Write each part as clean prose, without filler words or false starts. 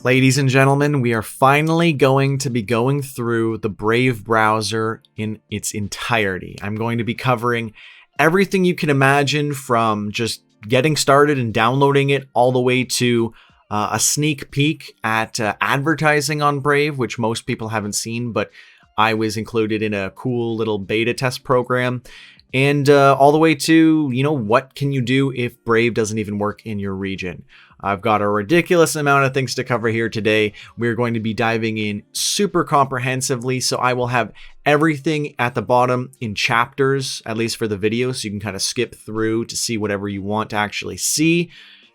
Ladies and gentlemen, we are finally going to be going through the Brave browser in its entirety. I'm going to be covering everything you can imagine, from just getting started and downloading it all the way to a sneak peek at advertising on Brave, which most people haven't seen, but I was included in a cool little beta test program. And all the way to, what can you do if Brave doesn't even work in your region? I've got a ridiculous amount of things to cover here today. We're going to be diving in super comprehensively, so I will have everything at the bottom in chapters, at least for the video, so you can kind of skip through to see whatever you want to actually see.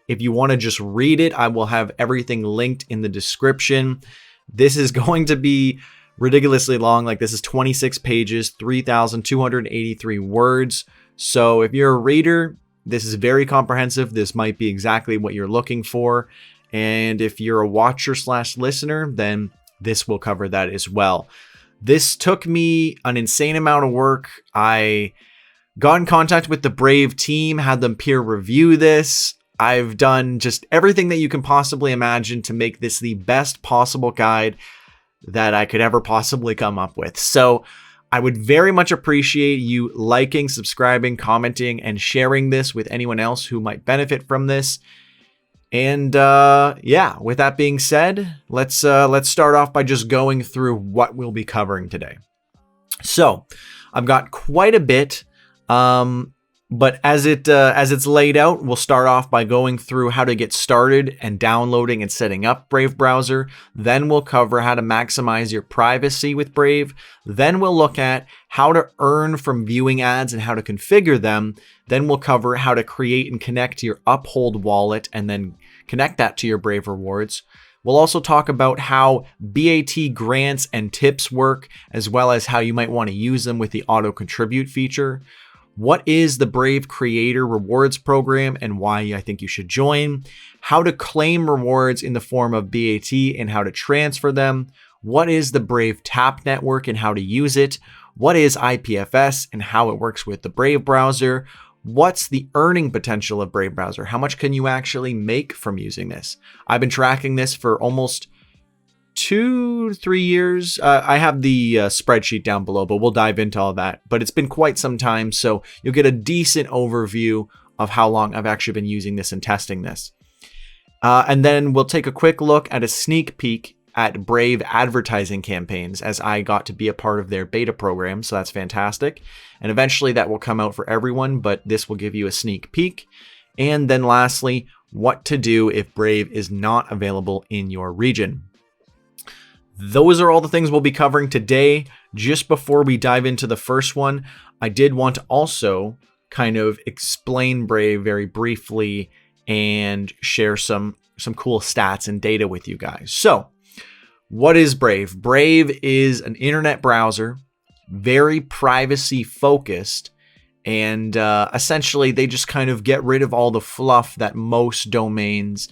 If you want to just read it, I will have everything linked in the description. This is going to be ridiculously long. Like, this is 26 pages, 3,283 words. So if you're a reader, this is very comprehensive. This might be exactly what you're looking for. And if you're a watcher / listener, then this will cover that as well. This took me an insane amount of work. I got in contact with the Brave team, had them peer review this. I've done just everything that you can possibly imagine to make this the best possible guide that I could ever possibly come up with. So I would very much appreciate you liking, subscribing, commenting, and sharing this with anyone else who might benefit from this. And yeah, with that being said, let's start off by just going through what we'll be covering today. So I've got quite a bit, but as it's laid out, we'll start off by going through how to get started and downloading and setting up Brave browser. Then we'll cover how to maximize your privacy with Brave. Then we'll look at how to earn from viewing ads and how to configure them. Then we'll cover how to create and connect your Uphold wallet and then connect that to your Brave rewards. We'll also talk about how BAT grants and tips work, as well as how you might want to use them with the auto contribute feature. What is the Brave Creator Rewards Program and why I think you should join? How to claim rewards in the form of BAT and how to transfer them. What is the Brave Tap Network and how to use it? What is IPFS and how it works with the Brave browser? What's the earning potential of Brave browser? How much can you actually make from using this? I've been tracking this for almost 2 to 3 years. I have the spreadsheet down below, but we'll dive into all that. But it's been quite some time, so you'll get a decent overview of how long I've actually been using this and testing this. And then we'll take a quick look at a sneak peek at Brave advertising campaigns, as I got to be a part of their beta program, so that's fantastic. And eventually that will come out for everyone, but this will give you a sneak peek. And then lastly, what to do if Brave is not available in your region. Those are all the things we'll be covering today. Just before we dive into the first one, I did want to also kind of explain Brave very briefly and share some cool stats and data with you guys. So, what is Brave? Brave is an internet browser, very privacy focused, and essentially they just kind of get rid of all the fluff that most internet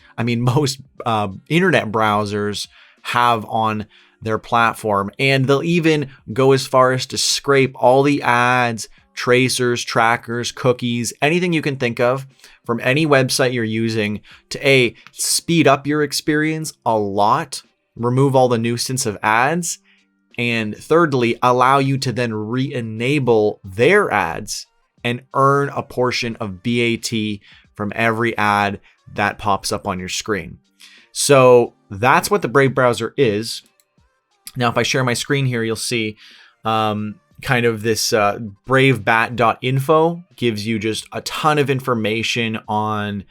browsers have on their platform. And they'll even go as far as to scrape all the ads, tracers, trackers, cookies, anything you can think of from any website you're using to speed up your experience a lot, remove all the nuisance of ads, and thirdly, allow you to then re-enable their ads and earn a portion of BAT from every ad that pops up on your screen. So that's what the Brave browser is. Now, if I share my screen here, you'll see kind of this bravebat.info gives you just a ton of information on,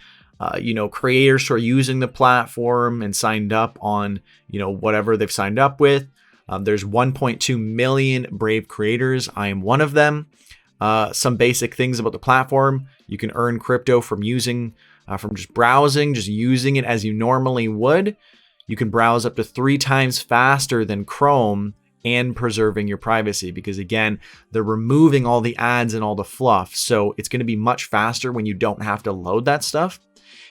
creators who are using the platform and signed up on, whatever they've signed up with. There's 1.2 million Brave creators. I am one of them. Some basic things about the platform. You can earn crypto from just browsing, just using it as you normally would. You can browse up to 3 times faster than Chrome and preserving your privacy because, again, they're removing all the ads and all the fluff. So it's going to be much faster when you don't have to load that stuff.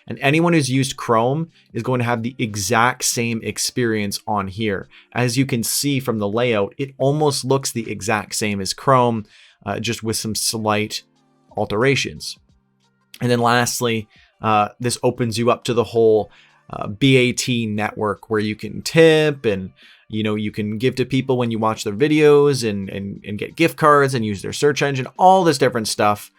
And anyone who's used Chrome is going to have the exact same experience on here. As you can see from the layout, it almost looks the exact same as Chrome, just with some slight alterations. And then lastly, this opens you up to the whole BAT network where you can tip and you can give to people when you watch their videos and get gift cards and use their search engine, all this different stuff.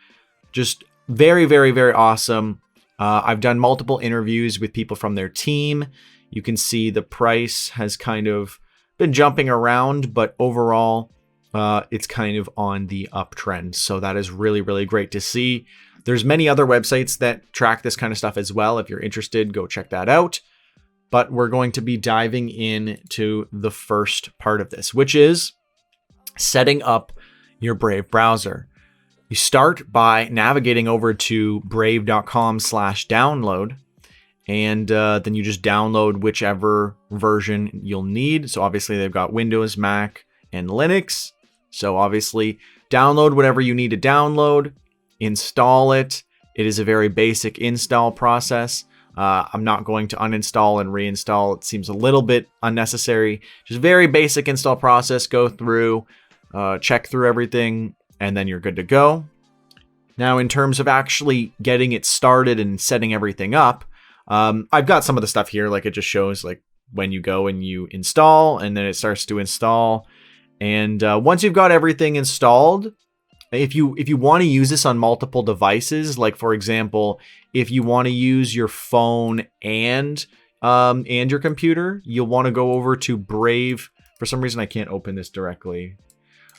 Just very, very, very awesome. I've done multiple interviews with people from their team. You can see the price has kind of been jumping around, but overall, it's kind of on the uptrend. So that is really, really great to see. There's many other websites that track this kind of stuff as well. If you're interested, go check that out. But we're going to be diving into the first part of this, which is setting up your Brave browser. You start by navigating over to brave.com/download, and then you just download whichever version you'll need. So obviously they've got Windows, Mac, and Linux. So obviously download whatever you need to download, install it. It is a very basic install process. I'm not going to uninstall and reinstall. It seems a little bit unnecessary. Just very basic install process. Go through, check through everything, and then you're good to go. Now, in terms of actually getting it started and setting everything up, I've got some of the stuff here. Like it just shows like when you go and you install, and then it starts to install. And once you've got everything installed, if you want to use this on multiple devices, like for example, if you want to use your phone and your computer, you'll want to go over to Brave. For some reason, I can't open this directly.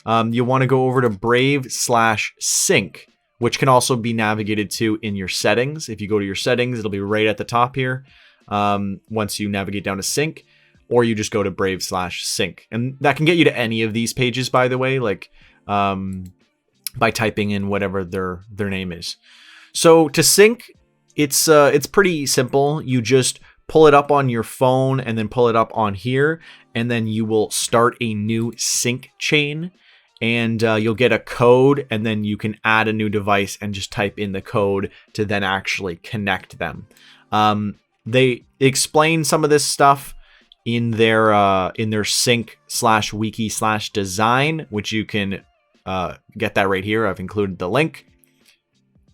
You'll want to go over to Brave/sync, which can also be navigated to in your settings. If you go to your settings, it'll be right at the top here. Once you navigate down to sync, or you just go to Brave/sync, and that can get you to any of these pages, by the way, like by typing in whatever their name is. So to sync, it's pretty simple. You just pull it up on your phone and then pull it up on here, and then you will start a new sync chain, and you'll get a code, and then you can add a new device and just type in the code to then actually connect them. They explain some of this stuff in their sync/wiki/design, which you can get that right here. I've included the link.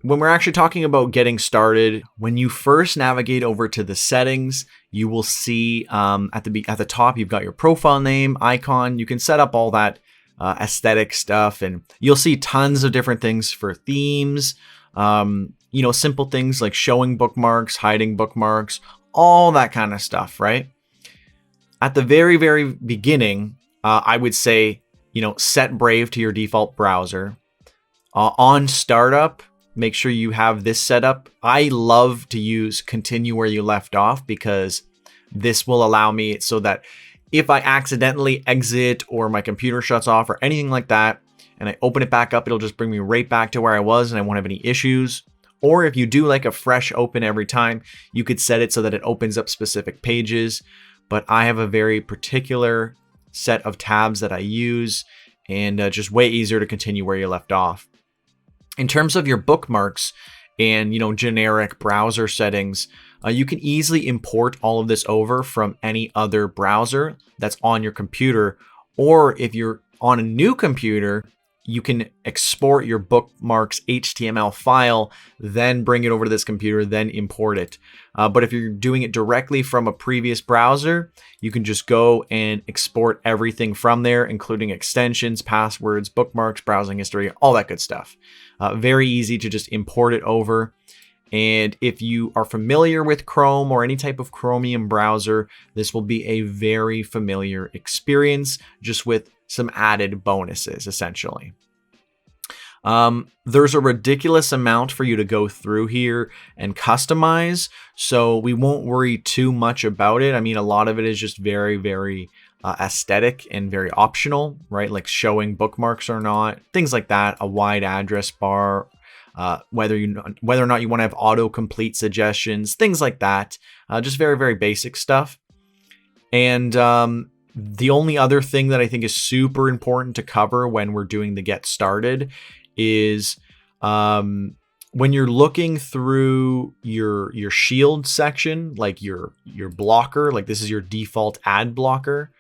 When we're actually talking about getting started, when you first navigate over to the settings, you will see at the top, you've got your profile name, icon. You can set up all that aesthetic stuff, and you'll see tons of different things for themes. Simple things like showing bookmarks, hiding bookmarks, all that kind of stuff, right? At the very, very beginning, I would say, set Brave to your default browser. On startup, make sure you have this set up. I love to use continue where you left off, because this will allow me so that if I accidentally exit or my computer shuts off or anything like that, and I open it back up, it'll just bring me right back to where I was and I won't have any issues. Or if you do like a fresh open every time, you could set it so that it opens up specific pages. But I have a very particular set of tabs that I use, and just way easier to continue where you left off. In terms of your bookmarks and generic browser settings, you can easily import all of this over from any other browser that's on your computer, or if you're on a new computer, you can export your bookmarks HTML file, then bring it over to this computer, then import it. But if you're doing it directly from a previous browser, you can just go and export everything from there, including extensions, passwords, bookmarks, browsing history, all that good stuff. Very easy to just import it over. And if you are familiar with Chrome or any type of Chromium browser, this will be a very familiar experience, just with some added bonuses, essentially. There's a ridiculous amount for you to go through here and customize, so we won't worry too much about it. I mean, a lot of it is just very, very aesthetic and very optional, right? Like showing bookmarks or not, things like that, a wide address bar, whether or not you want to have autocomplete suggestions, things like that. Just very, very basic stuff. And the only other thing that I think is super important to cover when we're doing the get started is when you're looking through your shield section, like your blocker, like this is your default ad blocker.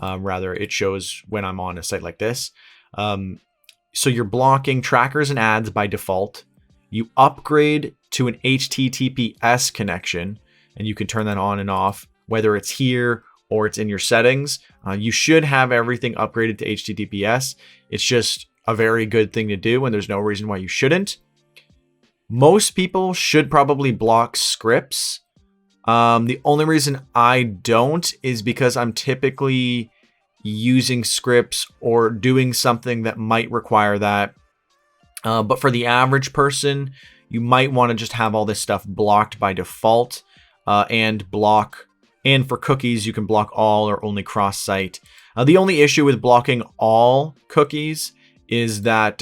Rather, it shows when I'm on a site like this. So you're blocking trackers and ads by default. You upgrade to an HTTPS connection. and you can turn that on and off, whether it's here or it's in your settings. You should have everything upgraded to HTTPS. It's just a very good thing to do, and there's no reason why you shouldn't. Most people should probably block scripts. The only reason I don't is because I'm typically using scripts or doing something that might require that. But for the average person, you might want to just have all this stuff blocked by default, and for cookies, you can block all or only cross-site. The only issue with blocking all cookies is that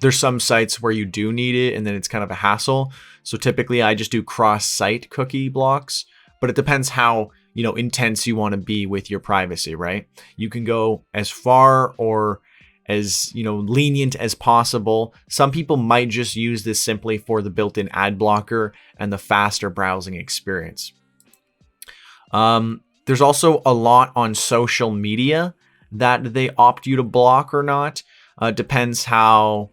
there's some sites where you do need it, and then it's kind of a hassle. So typically I just do cross-site cookie blocks, but it depends how, intense you want to be with your privacy, right? You can go as far or as, lenient as possible. Some people might just use this simply for the built-in ad blocker and the faster browsing experience. There's also a lot on social media that they opt you to block or not. Depends how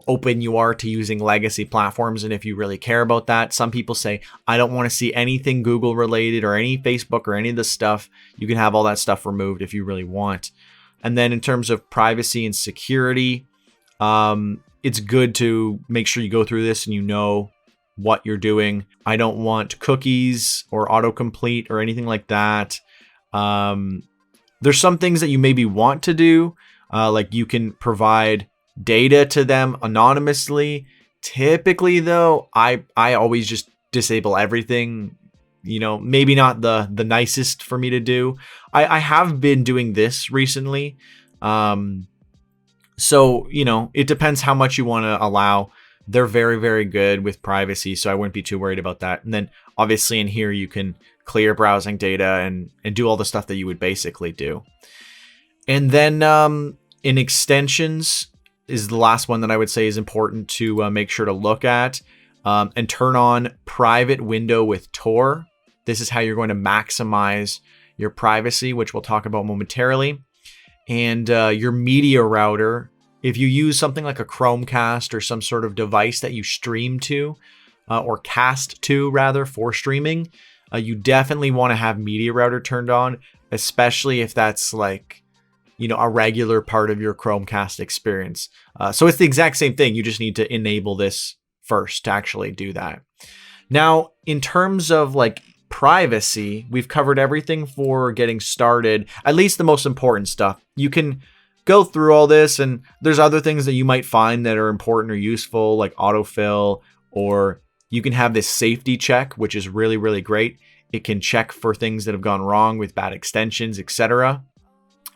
open you are to using legacy platforms and if you really care about that. Some people say, I don't want to see anything Google related or any Facebook or any of this stuff. You can have all that stuff removed if you really want. And then in terms of privacy and security, it's good to make sure you go through this and you know what you're doing. I don't want cookies or autocomplete or anything like that. There's some things that you maybe want to do, like you can provide data to them anonymously. Typically, though, I always just disable everything. Maybe not the nicest for me to do. I have been doing this recently. So, it depends how much you want to allow. They're very, very good with privacy, so I wouldn't be too worried about that. And then obviously in here, you can clear browsing data and do all the stuff that you would basically do. And then in extensions is the last one that I would say is important to make sure to look at, and turn on private window with Tor. This is how you're going to maximize your privacy, which we'll talk about momentarily. And your media router, if you use something like a Chromecast or some sort of device that you stream to, or cast to rather, for streaming, you definitely want to have media router turned on, especially if that's like, a regular part of your Chromecast experience. So it's the exact same thing. You just need to enable this first to actually do that. Now, in terms of like privacy, we've covered everything for getting started, at least the most important stuff. You can go through all this, and there's other things that you might find that are important or useful, like autofill, or you can have this safety check, which is really, really great. It can check for things that have gone wrong with bad extensions, etc.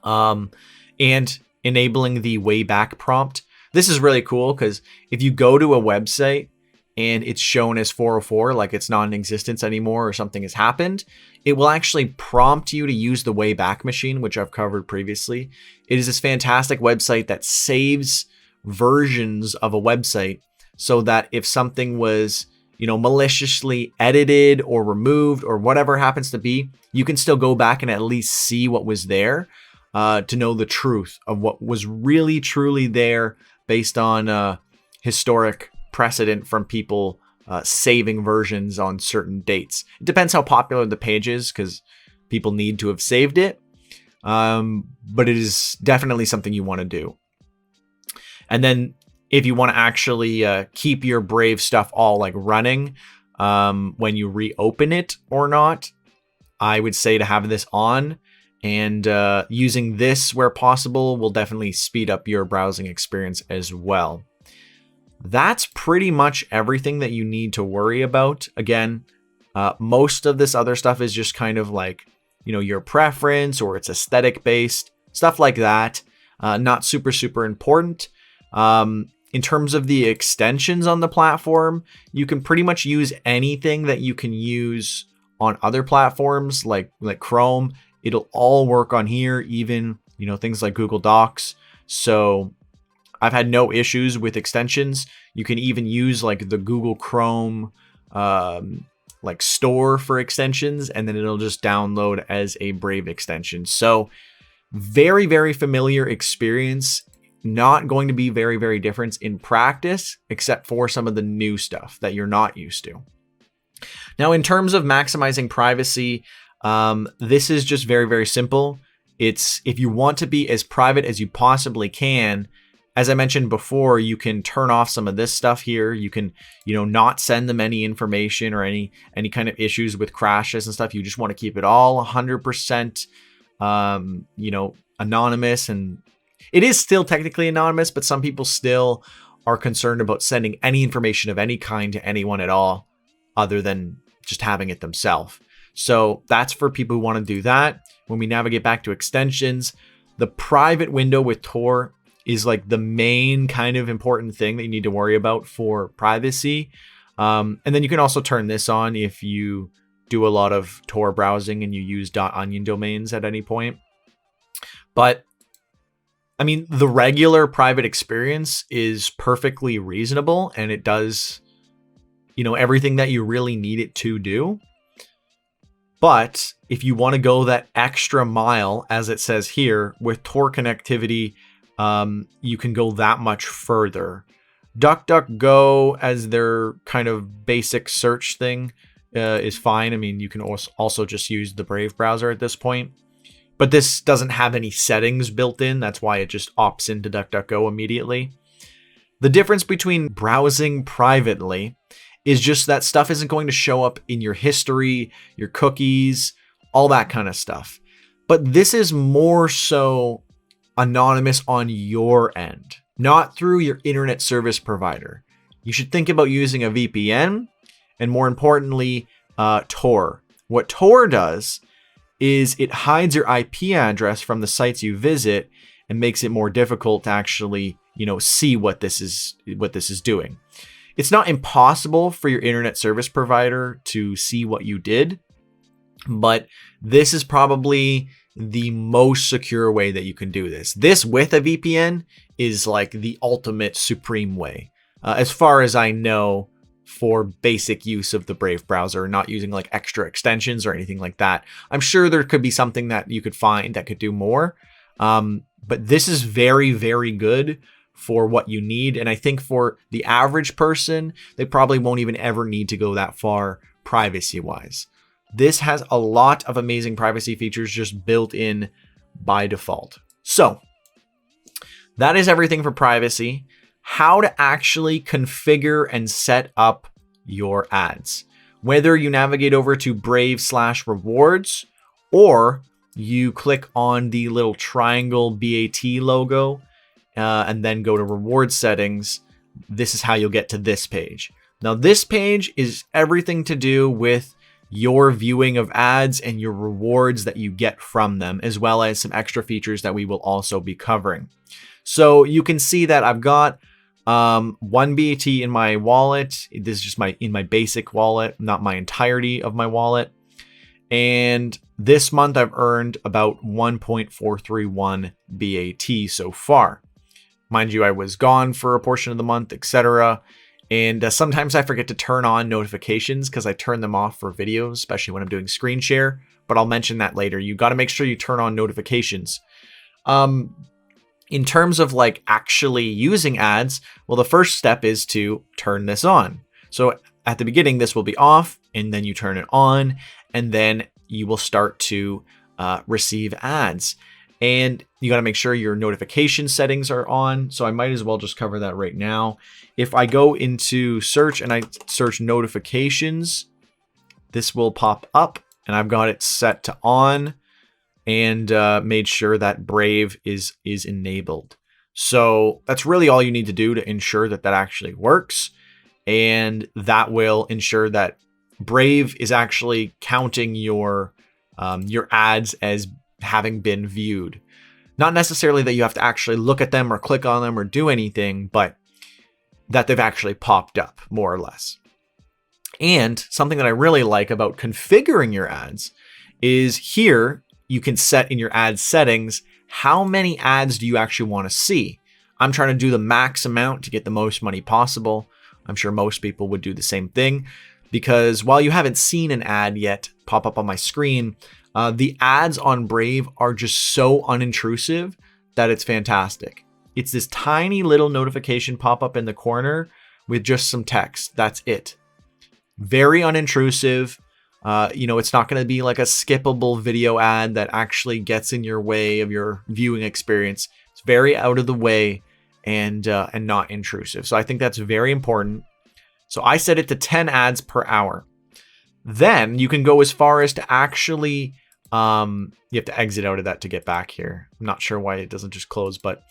And enabling the way back prompt. This is really cool because if you go to a website and it's shown as 404, like it's not in existence anymore or something has happened, it will actually prompt you to use the Wayback Machine, which I've covered previously. It is this fantastic website that saves versions of a website so that if something was, maliciously edited or removed or whatever happens to be, you can still go back and at least see what was there, to know the truth of what was really truly there based on historic precedent from people saving versions on certain dates. It depends how popular the page is because people need to have saved it. But it is definitely something you want to do. And then if you want to actually keep your Brave stuff all like running when you reopen it or not, I would say to have this on. And using this where possible will definitely speed up your browsing experience as well. That's pretty much everything that you need to worry about. Again, most of this other stuff is just kind of like, your preference or it's aesthetic based, stuff like that. Not super, super important. In terms of the extensions on the platform, you can pretty much use anything that you can use on other platforms like Chrome. It'll all work on here, even, things like Google Docs. So I've had no issues with extensions. You can even use like the Google Chrome like store for extensions, and then it'll just download as a Brave extension. So very, very familiar experience. Not going to be very, very different in practice, except for some of the new stuff that you're not used to. Now, in terms of maximizing privacy, this is just very, very simple. It's if you want to be as private as you possibly can, as I mentioned before, you can turn off some of this stuff here. You can, not send them any information or any kind of issues with crashes and stuff. You just want to keep it all 100%, anonymous. And it is still technically anonymous, but some people still are concerned about sending any information of any kind to anyone at all, other than just having it themselves. So that's for people who want to do that. When we navigate back to extensions, the private window with Tor is like the main kind of important thing that you need to worry about for privacy. And then you can also turn this on if you do a lot of Tor browsing and you use .onion domains at any point. But I mean, the regular private experience is perfectly reasonable, and it does, everything that you really need it to do. But if you want to go that extra mile, as it says here, with Tor connectivity, you can go that much further. DuckDuckGo, as their kind of basic search thing, is fine. I mean, you can also just use the Brave browser at this point. But this doesn't have any settings built in. That's why it just opts into DuckDuckGo immediately. The difference between browsing privately is just that stuff isn't going to show up in your history, your cookies, all that kind of stuff. But this is more so anonymous on your end, not through your internet service provider. You should think about using a VPN, and more importantly, Tor. What Tor does is it hides your IP address from the sites you visit and makes it more difficult to actually, see what this is doing. It's not impossible for your internet service provider to see what you did, but this is probably the most secure way that you can do this. This with a VPN is like the ultimate supreme way, as far as I know, for basic use of the Brave browser, not using like extra extensions or anything like that. I'm sure there could be something that you could find that could do more. But this is very, very good for what you need. And I think for the average person, they probably won't even ever need to go that far privacy wise. This has a lot of amazing privacy features just built in by default. So that is everything for privacy. How to actually configure and set up your ads. Whether you navigate over to Brave/rewards or you click on the little triangle BAT logo and then go to reward settings, this is how you'll get to this page. Now, this page is everything to do with your viewing of ads and your rewards that you get from them, as well as some extra features that we will also be covering. So you can see that I've got 1 BAT in my wallet. This is just in my basic wallet, not my entirety of my wallet. And this month I've earned about 1.431 BAT so far. Mind you, I was gone for a portion of the month, etc. And sometimes I forget to turn on notifications because I turn them off for videos, especially when I'm doing screen share. But I'll mention that later. You got to make sure you turn on notifications. In terms of like actually using ads, well, the first step is to turn this on. So at the beginning, this will be off, and then you turn it on, and then you will start to receive ads. And you got to make sure your notification settings are on. So I might as well just cover that right now. If I go into search and I search notifications, this will pop up, and I've got it set to on. And made sure that Brave is enabled. So that's really all you need to do to ensure that that actually works. And that will ensure that Brave is actually counting your ads as having been viewed. Not necessarily that you have to actually look at them or click on them or do anything, but that they've actually popped up, more or less. And something that I really like about configuring your ads is here, you can set in your ad settings, how many ads do you actually want to see? I'm trying to do the max amount to get the most money possible. I'm sure most people would do the same thing, because while you haven't seen an ad yet pop up on my screen, the ads on Brave are just so unintrusive that it's fantastic. It's this tiny little notification pop up in the corner with just some text. That's it. very unintrusive. It's not going to be like a skippable video ad that actually gets in your way of your viewing experience. It's very out of the way and not intrusive. So I think that's very important. So I set it to 10 ads per hour. Then you can go as far as to actually, you have to exit out of that to get back here. I'm not sure why it doesn't just close, but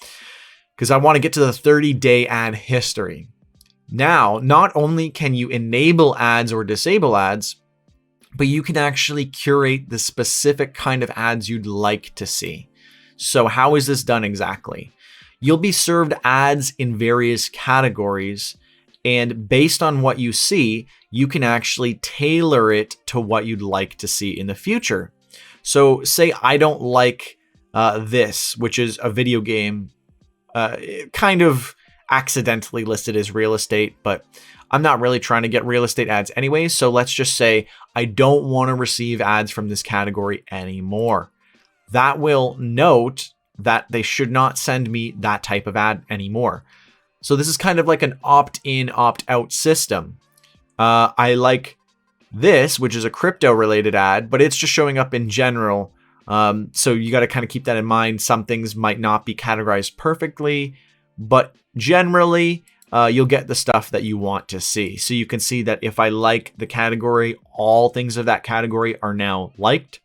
because I want to get to the 30-day ad history. Now, not only can you enable ads or disable ads, but you can actually curate the specific kind of ads you'd like to see. So how is this done exactly? You'll be served ads in various categories, and based on what you see, you can actually tailor it to what you'd like to see in the future. So say I don't like this, which is a video game, kind of accidentally listed as real estate, but I'm not really trying to get real estate ads anyways. So let's just say I don't want to receive ads from this category anymore. That will note that they should not send me that type of ad anymore. So this is kind of like an opt-in, opt-out system. I like this, which is a crypto related ad, but it's just showing up in general. So you got to kind of keep that in mind. Some things might not be categorized perfectly, but generally you'll get the stuff that you want to see. So you can see that if I like the category, all things of that category are now liked.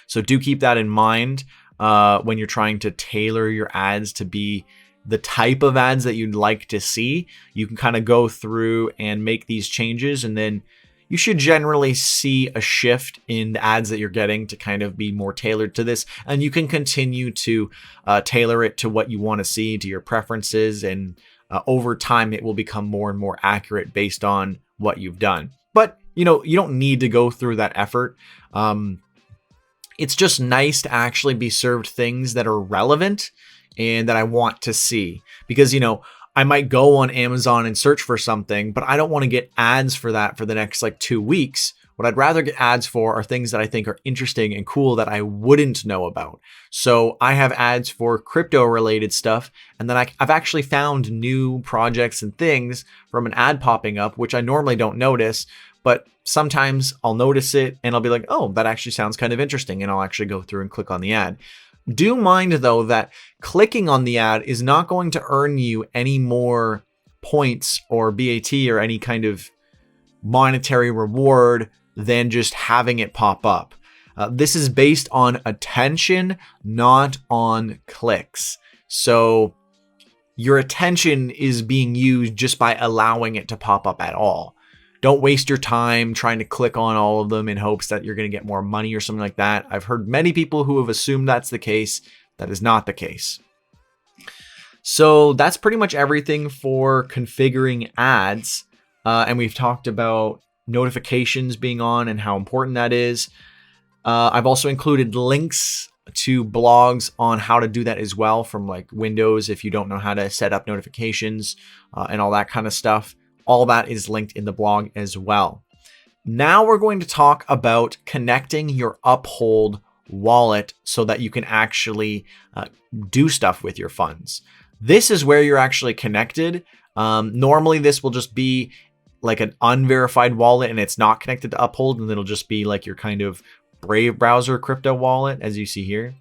So do keep that in mind when you're trying to tailor your ads to be the type of ads that you'd like to see. You can kind of go through and make these changes, and then you should generally see a shift in the ads that you're getting to kind of be more tailored to this. And you can continue to tailor it to what you want to see, to your preferences, and over time it will become more and more accurate based on what you've done. But you don't need to go through that effort. It's just nice to actually be served things that are relevant and that I want to see, because I might go on Amazon and search for something, but I don't want to get ads for that for the next 2 weeks. What I'd rather get ads for are things that I think are interesting and cool that I wouldn't know about. So I have ads for crypto related stuff, and then I've actually found new projects and things from an ad popping up, which I normally don't notice, but sometimes I'll notice it and I'll be like, oh, that actually sounds kind of interesting. And I'll actually go through and click on the ad. Do mind, though, that clicking on the ad is not going to earn you any more points or BAT or any kind of monetary reward than just having it pop up. This is based on attention, not on clicks. So your attention is being used just by allowing it to pop up at all. Don't waste your time trying to click on all of them in hopes that you're going to get more money or something like that. I've heard many people who have assumed that's the case. That is not the case. So that's pretty much everything for configuring ads. And we've talked about notifications being on and how important that is. I've also included links to blogs on how to do that as well, from Windows if you don't know how to set up notifications and all that kind of stuff. All that is linked in the blog as well. Now we're going to talk about connecting your Uphold wallet so that you can actually do stuff with your funds. This is where you're actually connected. Normally this will just be like an unverified wallet and it's not connected to Uphold, and it'll just be your kind of Brave browser crypto wallet, as you see here.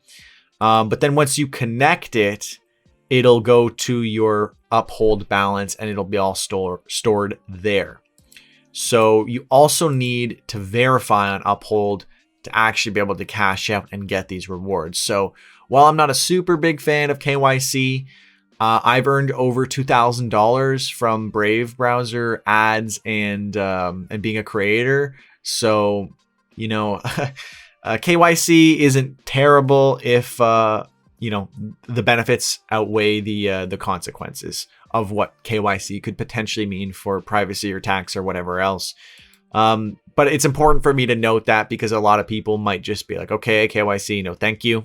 But then once you connect it, it'll go to your Uphold balance and it'll be all stored there. So you also need to verify on Uphold to actually be able to cash out and get these rewards. So while I'm not a super big fan of KYC, I've earned over $2,000 from Brave browser ads and being a creator. So, KYC isn't terrible if the benefits outweigh the consequences of what KYC could potentially mean for privacy or tax or whatever else. But it's important for me to note that, because a lot of people might just be like, okay, KYC, no, thank you.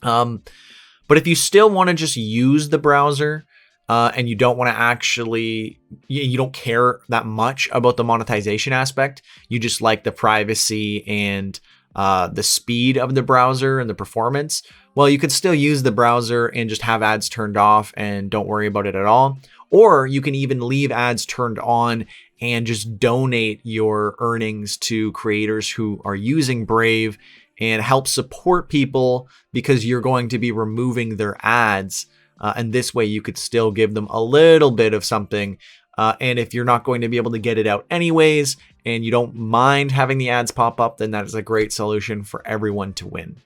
But if you still want to just use the browser and you don't want to actually, you don't care that much about the monetization aspect, you just like the privacy and the speed of the browser and the performance, well, you could still use the browser and just have ads turned off and don't worry about it at all. Or you can even leave ads turned on and just donate your earnings to creators who are using Brave and help support people, because you're going to be removing their ads. And this way you could still give them a little bit of something. And if you're not going to be able to get it out anyways, and you don't mind having the ads pop up, then that is a great solution for everyone to win.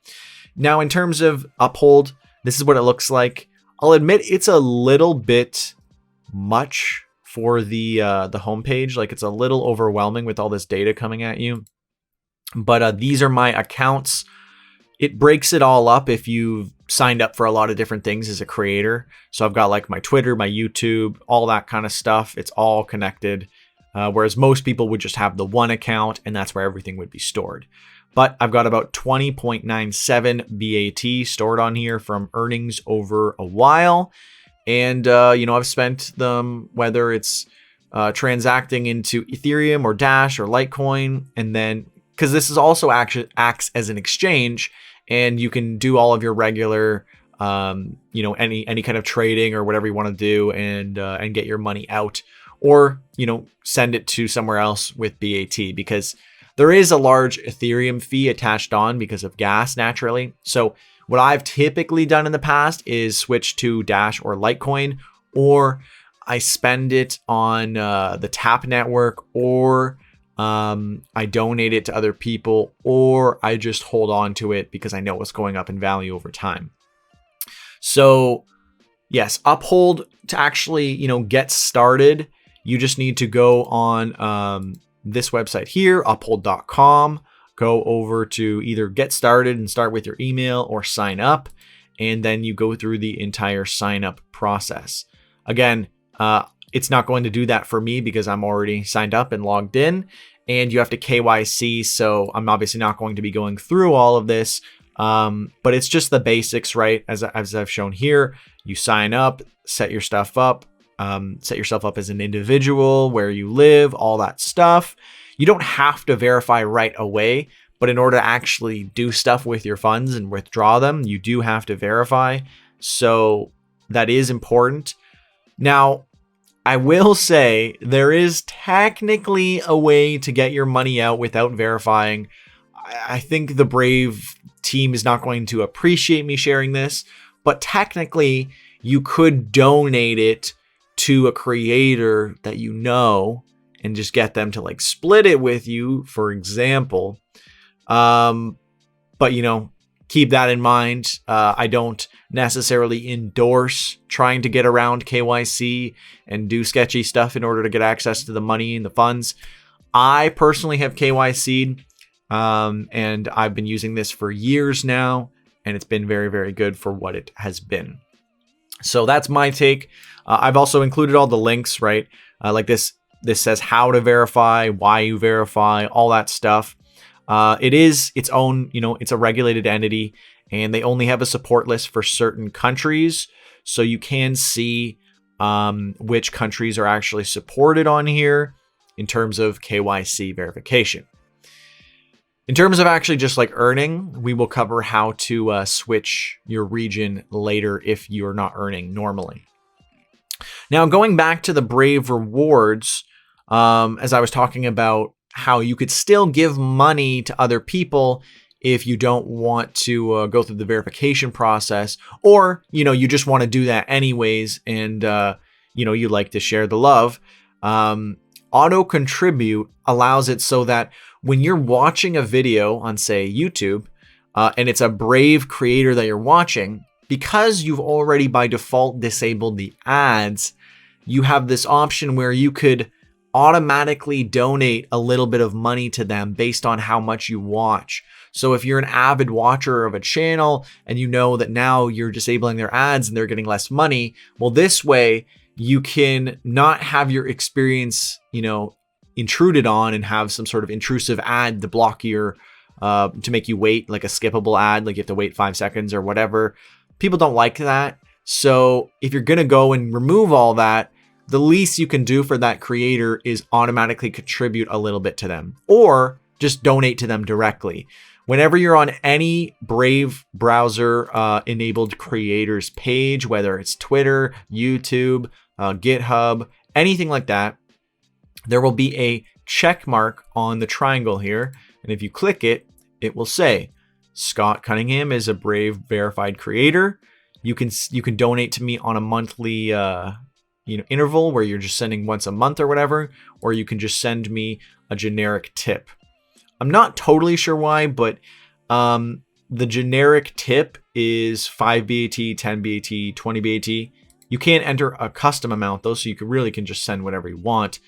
Now, in terms of Uphold, this is what it looks like. I'll admit it's a little bit much for the homepage. Like, it's a little overwhelming with all this data coming at you. But these are my accounts. It breaks it all up if you've signed up for a lot of different things as a creator. So I've got like my Twitter, my YouTube, all that kind of stuff. It's all connected. Whereas most people would just have the one account, and that's where everything would be stored. But I've got about 20.97 BAT stored on here from earnings over a while. And, I've spent them, whether it's transacting into Ethereum or Dash or Litecoin. And then, because this is also acts as an exchange, and you can do all of your regular, any kind of trading or whatever you want to do, and get your money out, or, send it to somewhere else with BAT, because there is a large Ethereum fee attached on because of gas, naturally. So what I've typically done in the past is switch to Dash or Litecoin, or I spend it on the Tap network, or I donate it to other people, or I just hold on to it because I know it's going up in value over time. So yes, Uphold, to actually, get started, you just need to go on this website here, uphold.com, go over to either get started and start with your email, or sign up, and then you go through the entire sign up process. Again, it's not going to do that for me because I'm already signed up and logged in, and you have to KYC. So I'm obviously not going to be going through all of this, but it's just the basics, right? As I've shown here, you sign up, set your stuff up, set yourself up as an individual, where you live, all that stuff. You don't have to verify right away, but in order to actually do stuff with your funds and withdraw them, you do have to verify. So that is important. Now, I will say there is technically a way to get your money out without verifying. I think the Brave team is not going to appreciate me sharing this, but technically you could donate it to a creator that you know, and just get them to like split it with you, for example. But keep that in mind. I don't necessarily endorse trying to get around KYC and do sketchy stuff in order to get access to the money and the funds. I personally have KYC'd, and I've been using this for years now, and it's been very, very good for what it has been. So that's my take. I've also included all the links, right? Like this says how to verify, why you verify, all that stuff. It is its own, it's a regulated entity, and they only have a support list for certain countries. So you can see which countries are actually supported on here in terms of KYC verification. In terms of actually just like earning, we will cover how to switch your region later if you're not earning normally. Now, going back to the Brave rewards, as I was talking about how you could still give money to other people if you don't want to go through the verification process, or, you just want to do that anyways, and, you like to share the love. Auto contribute allows it so that when you're watching a video on, say, YouTube, and it's a Brave creator that you're watching, because you've already by default disabled the ads, you have this option where you could automatically donate a little bit of money to them based on how much you watch. So if you're an avid watcher of a channel and you know that now you're disabling their ads and they're getting less money, well, this way you can not have your experience, intruded on and have some sort of intrusive ad to block your, to make you wait, like a skippable ad, like you have to wait 5 seconds or whatever. People don't like that. So if you're going to go and remove all that, the least you can do for that creator is automatically contribute a little bit to them, or just donate to them directly. Whenever you're on any Brave browser enabled creators page, whether it's Twitter, YouTube, GitHub, anything like that, there will be a check mark on the triangle here. And if you click it, it will say, Scott Cunningham is a Brave verified creator. You can donate to me on a monthly interval where you're just sending once a month or whatever, or you can just send me a generic tip. I'm not totally sure why, but the generic tip is 5 BAT, 10 BAT, 20 BAT. You can't enter a custom amount though, so you really can just send whatever you want.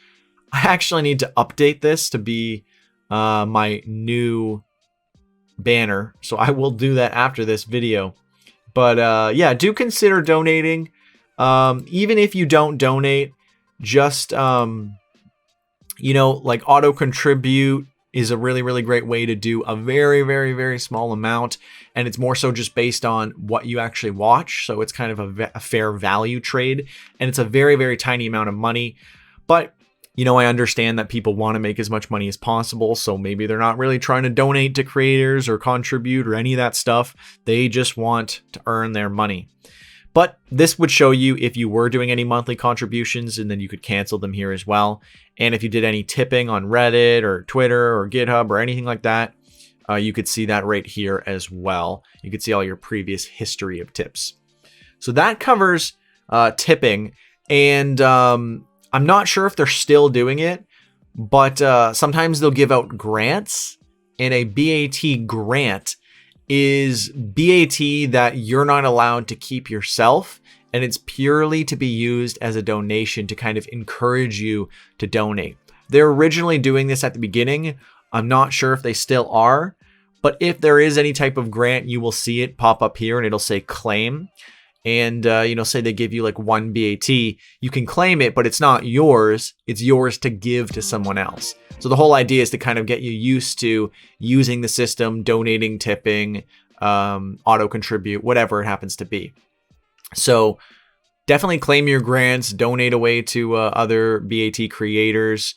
I actually need to update this to be my new banner, so I will do that after this video. But yeah, do consider donating. Even if you don't donate, just like auto contribute is a really, really great way to do a very, very, very small amount. And it's more so just based on what you actually watch. So it's kind of a fair value trade. And it's a very, very tiny amount of money. But, I understand that people want to make as much money as possible. So maybe they're not really trying to donate to creators or contribute or any of that stuff. They just want to earn their money. But this would show you if you were doing any monthly contributions, and then you could cancel them here as well. And if you did any tipping on Reddit or Twitter or GitHub or anything like that, you could see that right here as well. You could see all your previous history of tips. So that covers tipping. And I'm not sure if they're still doing it, but sometimes they'll give out grants, and a BAT grant is BAT that you're not allowed to keep yourself, and it's purely to be used as a donation to kind of encourage you to donate. They're originally doing this at the beginning. I'm not sure if they still are, but if there is any type of grant, you will see it pop up here and it'll say claim. And, say they give you like 1 BAT, you can claim it, but it's not yours. It's yours to give to someone else. So the whole idea is to kind of get you used to using the system, donating, tipping, auto contribute, whatever it happens to be. So definitely claim your grants, donate away to other BAT creators.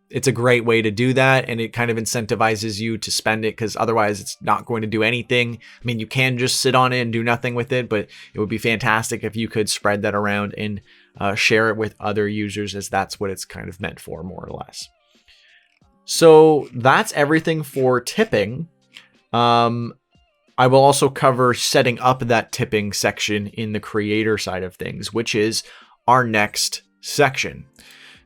It's a great way to do that, and it kind of incentivizes you to spend it, because otherwise it's not going to do anything. I mean, you can just sit on it and do nothing with it, but it would be fantastic if you could spread that around and share it with other users, as that's what it's kind of meant for, more or less. So that's everything for tipping. I will also cover setting up that tipping section in the creator side of things, which is our next section.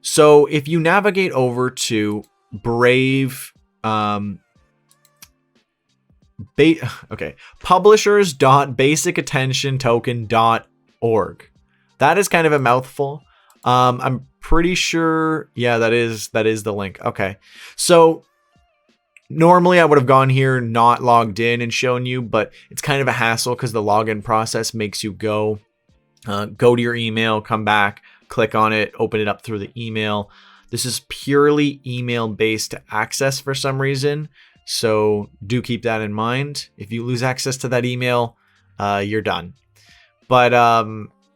So if you navigate over to Brave, publishers.basicattentiontoken.org. That is kind of a mouthful. I'm pretty sure, yeah, that is the link. Okay. So normally I would have gone here, not logged in and shown you, but it's kind of a hassle because the login process makes you go to your email, come back, click on it, open it up through the email. This is purely email based to access for some reason. So do keep that in mind. If you lose access to that email, you're done. But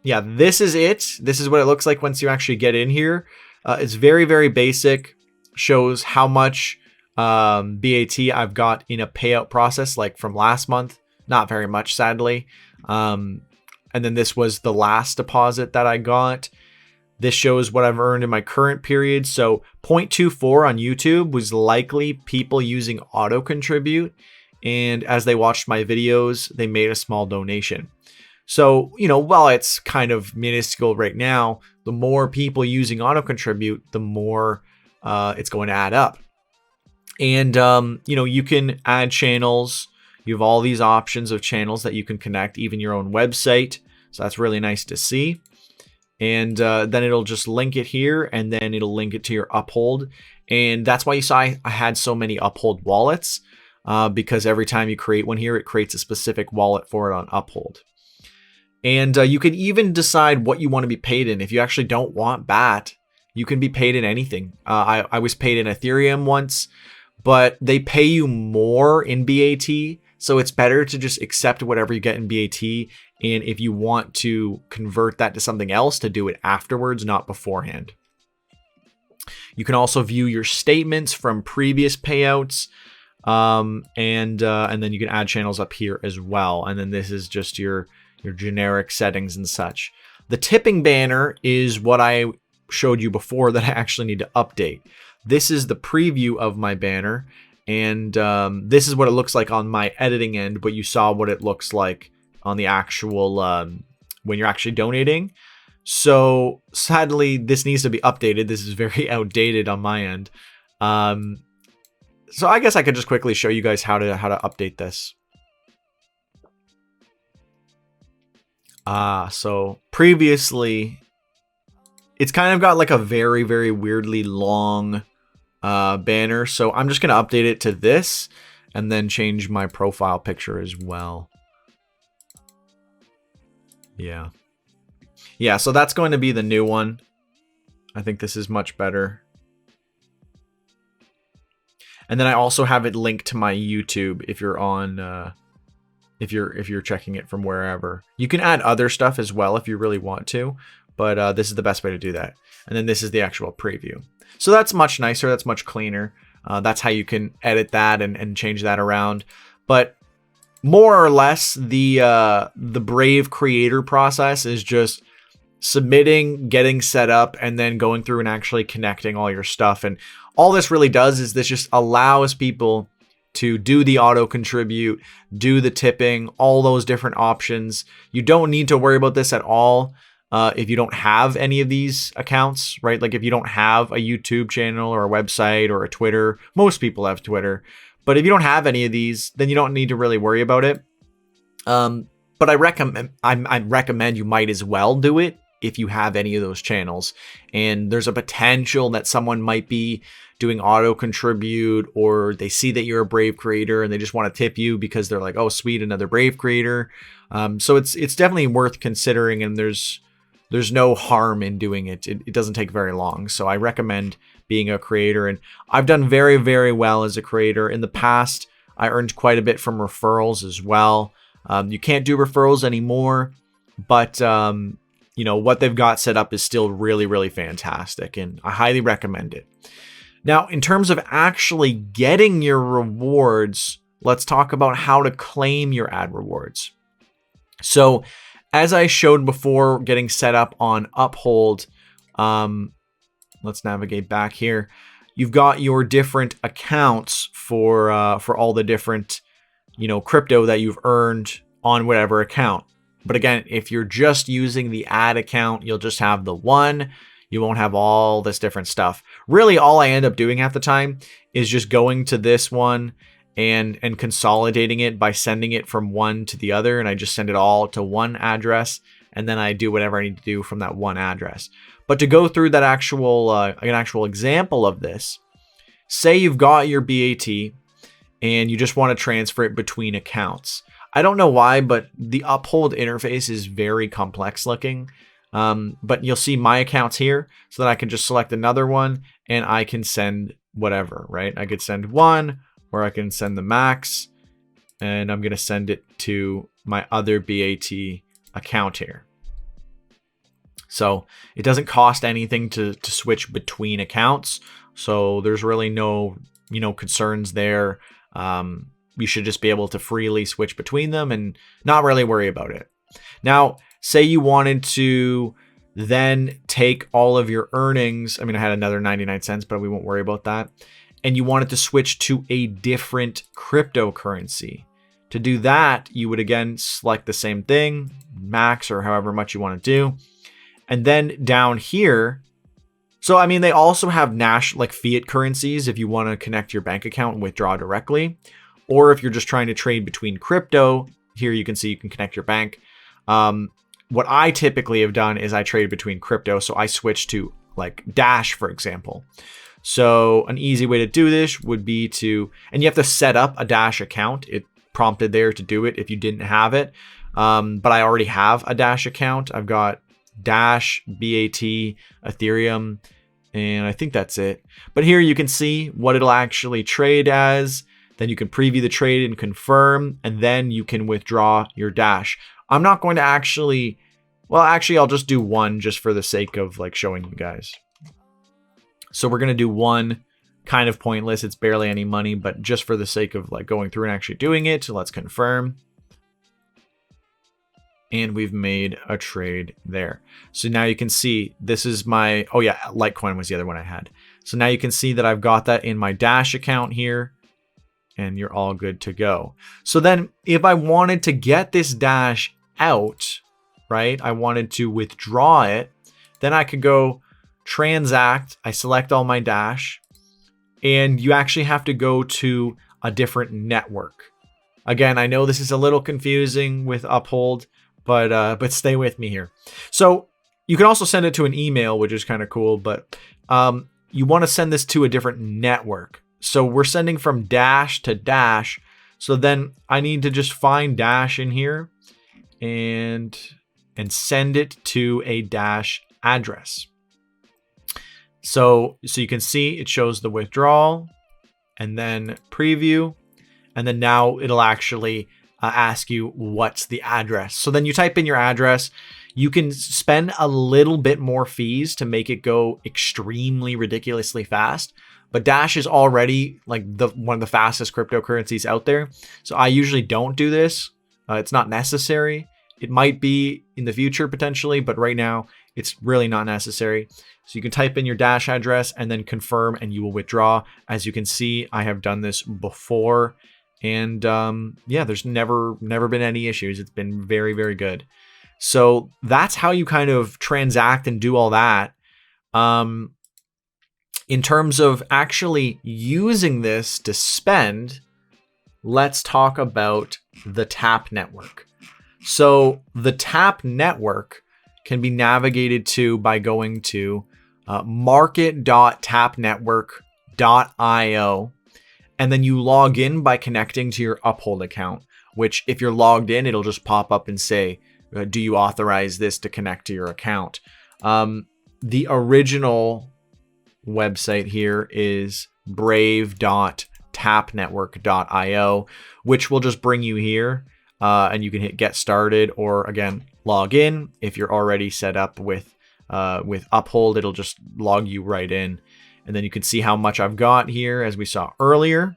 yeah, this is it. This is what it looks like once you actually get in here. It's very, very basic. Shows how much BAT I've got in a payout process, like from last month. Not very much, sadly. And then this was the last deposit that I got. This shows what I've earned in my current period. So 0.24 on YouTube was likely people using auto contribute. And as they watched my videos, they made a small donation. So, while it's kind of minuscule right now, the more people using auto contribute, the more it's going to add up. And, you can add channels. You have all these options of channels that you can connect, even your own website. So that's really nice to see. And then it'll just link it here, and then it'll link it to your Uphold. And that's why you saw I had so many Uphold wallets, because every time you create one here, it creates a specific wallet for it on Uphold. And you can even decide what you want to be paid in. If you actually don't want BAT, you can be paid in anything. I was paid in Ethereum once, but they pay you more in BAT. So it's better to just accept whatever you get in BAT. And if you want to convert that to something else, to do it afterwards, not beforehand. You can also view your statements from previous payouts. And then you can add channels up here as well. And then this is just your generic settings and such. The tipping banner is what I showed you before that I actually need to update. This is the preview of my banner, and this is what it looks like on my editing end, but you saw what it looks like on the actual when you're actually donating. So sadly, this needs to be updated. This is very outdated on my end. So I guess I could just quickly show you guys how to update this. So previously, it's kind of got like a very, very weirdly long banner. So I'm just going to update it to this and then change my profile picture as well. Yeah. Yeah, so that's going to be the new one. I think this is much better. And then I also have it linked to my YouTube if you're on if you're checking it from wherever. You can add other stuff as well if you really want to, but this is the best way to do that. And then this is the actual preview. So that's much nicer, that's much cleaner. That's how you can edit that and change that around. But more or less, the Brave creator process is just submitting, getting set up, and then going through and actually connecting all your stuff. And all this really does is this just allows people to do the auto contribute, do the tipping, all those different options. You don't need to worry about this at all if you don't have any of these accounts, right? Like if you don't have a YouTube channel or a website or a Twitter. Most people have Twitter. But if you don't have any of these, then you don't need to really worry about it. But I recommend you might as well do it if you have any of those channels. And there's a potential that someone might be doing auto contribute, or they see that you're a Brave creator and they just want to tip you because they're like, oh, sweet, another Brave creator. So it's definitely worth considering, and there's no harm in doing it. It doesn't take very long. So I recommend being a creator, and I've done very, very well as a creator. In the past, I earned quite a bit from referrals as well. You can't do referrals anymore, but you know, what they've got set up is still really, really fantastic, and I highly recommend it. Now, in terms of actually getting your rewards, let's talk about how to claim your ad rewards. So as I showed before, getting set up on Uphold, let's navigate back here. You've got your different accounts for all the different, you know, crypto that you've earned on whatever account. But again, if you're just using the ad account, you'll just have the one. You won't have all this different stuff. Really, all I end up doing half the time is just going to this one and consolidating it by sending it from one to the other. And I just send it all to one address, and then I do whatever I need to do from that one address. But to go through that an actual example of this, say you've got your BAT and you just want to transfer it between accounts. I don't know why, but the Uphold interface is very complex looking. But you'll see my accounts here, so that I can just select another one and I can send whatever, right? I could send one, or I can send the max, and I'm going to send it to my other BAT account here. So it doesn't cost anything to switch between accounts. So there's really no, you know, concerns there. You should just be able to freely switch between them and not really worry about it. Now, say you wanted to then take all of your earnings. I mean, I had another 99 cents, but we won't worry about that. And you wanted to switch to a different cryptocurrency. To do that, you would again select the same thing, max or however much you want to do. And then down here, so I mean, they also have like fiat currencies if you want to connect your bank account and withdraw directly. Or if you're just trying to trade between crypto, here you can see you can connect your bank. What I typically have done is I trade between crypto. So I switch to like Dash, for example. So an easy way to do this would be and you have to set up a Dash account. It prompted there to do it if you didn't have it. But I already have a Dash account. I've got Dash, BAT, Ethereum, and I think that's it. But here you can see what it'll actually trade as. Then you can preview the trade and confirm, and then you can withdraw your Dash. I'm not going to actually I'll just do one just for the sake of like showing you guys. So we're going to do one, kind of pointless. It's barely any money, but just for the sake of like going through and actually doing it. So let's confirm. And we've made a trade there. So now you can see this is my, oh yeah, Litecoin was the other one I had. So now you can see that I've got that in my Dash account here, and you're all good to go. So then if I wanted to get this Dash out, right, I wanted to withdraw it, then I could go transact. I select all my Dash, and you actually have to go to a different network. Again, I know this is a little confusing with Uphold, but stay with me here. So you can also send it to an email, which is kind of cool, but you want to send this to a different network. So we're sending from Dash to Dash. So then I need to just find Dash in here and send it to a Dash address. So you can see it shows the withdrawal and then preview. And then now it'll actually ask you what's the address. So then you type in your address. You can spend a little bit more fees to make it go extremely ridiculously fast. But Dash is already like one of the fastest cryptocurrencies out there. So I usually don't do this. It's not necessary. It might be in the future potentially, but right now it's really not necessary. So you can type in your Dash address and then confirm and you will withdraw. As you can see, I have done this before. And yeah, there's never been any issues. It's been very, very good. So that's how you kind of transact and do all that. In terms of actually using this to spend, let's talk about the Tap network. So the Tap network can be navigated to by going to market.tapnetwork.io. And then you log in by connecting to your Uphold account, which if you're logged in, it'll just pop up and say, do you authorize this to connect to your account? The original website here is brave.tapnetwork.io, which will just bring you here and you can hit get started, or again, log in. If you're already set up with Uphold, it'll just log you right in. And then you can see how much I've got here, as we saw earlier.